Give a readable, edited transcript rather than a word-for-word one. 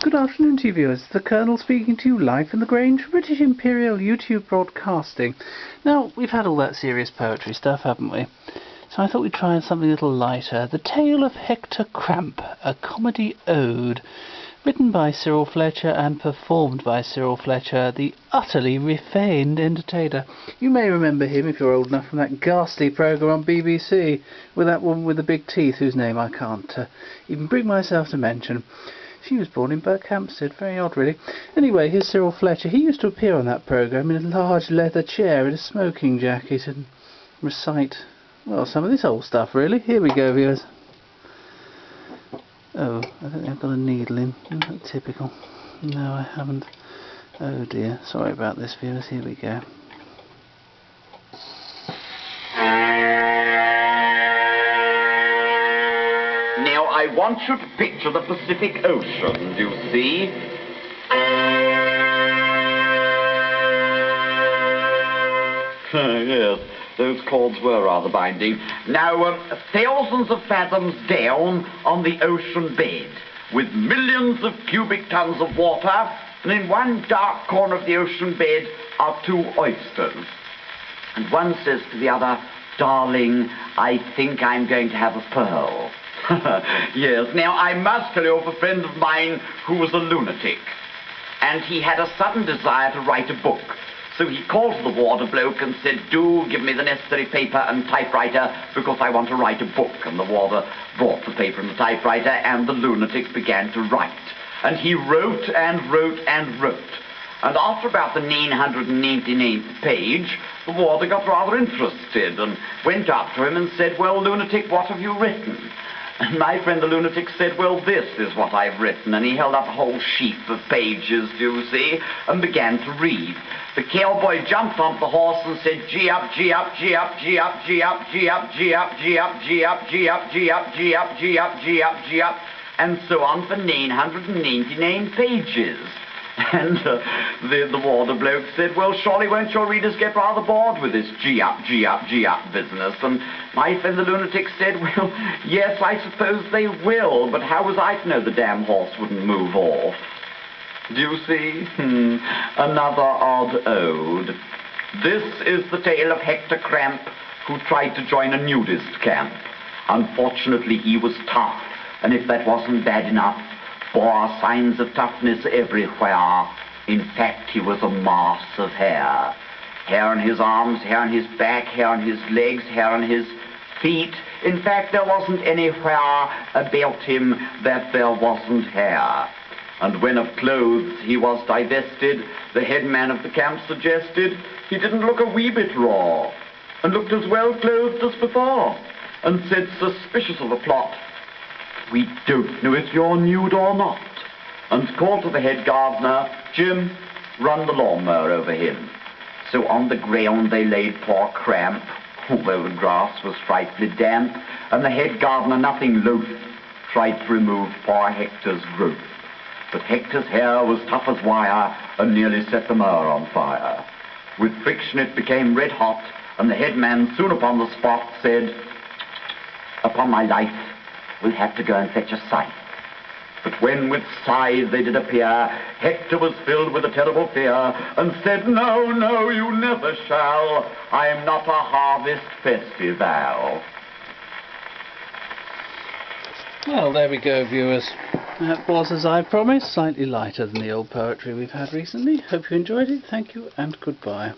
Good afternoon to you viewers. The Colonel speaking to you live from the Grange for British Imperial YouTube Broadcasting. Now, we've had all that serious poetry stuff, haven't we? So I thought we'd try something a little lighter. The Tale of Hector Cramp, a comedy ode, written by Cyril Fletcher and performed by Cyril Fletcher, the utterly refamed entertainer. You may remember him, if you're old enough, from that ghastly programme on BBC, with that woman with the big teeth whose name I can't even bring myself to mention. She was born in Berkhamsted. Very odd, really. Anyway, here's Cyril Fletcher. He used to appear on that programme in a large leather chair in a smoking jacket and recite, well, some of this old stuff, really. Here we go, viewers. Oh, I don't think I've got a needle in. Isn't that typical? No, I haven't. Oh dear. Sorry about this, viewers. Here we go. Now, I want you to picture the Pacific Ocean, do you see? Yes, those chords were rather binding. Now, thousands of fathoms down on the ocean bed, with millions of cubic tons of water, and in one dark corner of the ocean bed are two oysters. And one says to the other, "Darling, I think I'm going to have a pearl." Yes, now I must tell you of a friend of mine who was a lunatic, and he had a sudden desire to write a book. So he called to the water bloke and said, "Do give me the necessary paper and typewriter because I want to write a book." And the water brought the paper and the typewriter, and the lunatic began to write. And he wrote and wrote and wrote. And after about the 999th page, the water got rather interested and went up to him and said, "Well, lunatic, what have you written?" And my friend the lunatic said, "Well, this is what I've written." And he held up a whole sheaf of pages, do you see, and began to read. The cowboy jumped off the horse and said, "Gee up, gee up, gee up, gee up, gee up, gee up, gee up, gee up, gee up, gee up, gee up, gee up, gee up, gee up, gee up," and so on for 999 pages. And the water bloke said, "Well, surely won't your readers get rather bored with this gee up, gee up, gee up business?" And my friend the lunatic said, "Well, yes, I suppose they will, but how was I to know the damn horse wouldn't move off?" Do you see? Another odd ode. This is the tale of Hector Cramp, who tried to join a nudist camp. Unfortunately, he was tough, and if that wasn't bad enough, bore signs of toughness everywhere. In fact, he was a mass of hair. Hair on his arms, hair on his back, hair on his legs, hair on his feet. In fact, there wasn't anywhere about him that there wasn't hair. And when of clothes he was divested, the head man of the camp suggested he didn't look a wee bit raw, and looked as well clothed as before, and said, suspicious of the plot, "We don't know if you're nude or not," and called to the head gardener, "Jim, run the lawnmower over him." So on the ground they laid poor Cramp, although the grass was frightfully damp, and the head gardener, nothing loath, tried to remove poor Hector's growth. But Hector's hair was tough as wire and nearly set the mower on fire. With friction it became red hot, and the head man soon upon the spot said, "Upon my life, we'll have to go and fetch a scythe." But when with scythe they did appear, Hector was filled with a terrible fear, and said, "No, no, you never shall. I am not a harvest festival." Well, there we go, viewers. That was, as I promised, slightly lighter than the old poetry we've had recently. Hope you enjoyed it. Thank you and goodbye.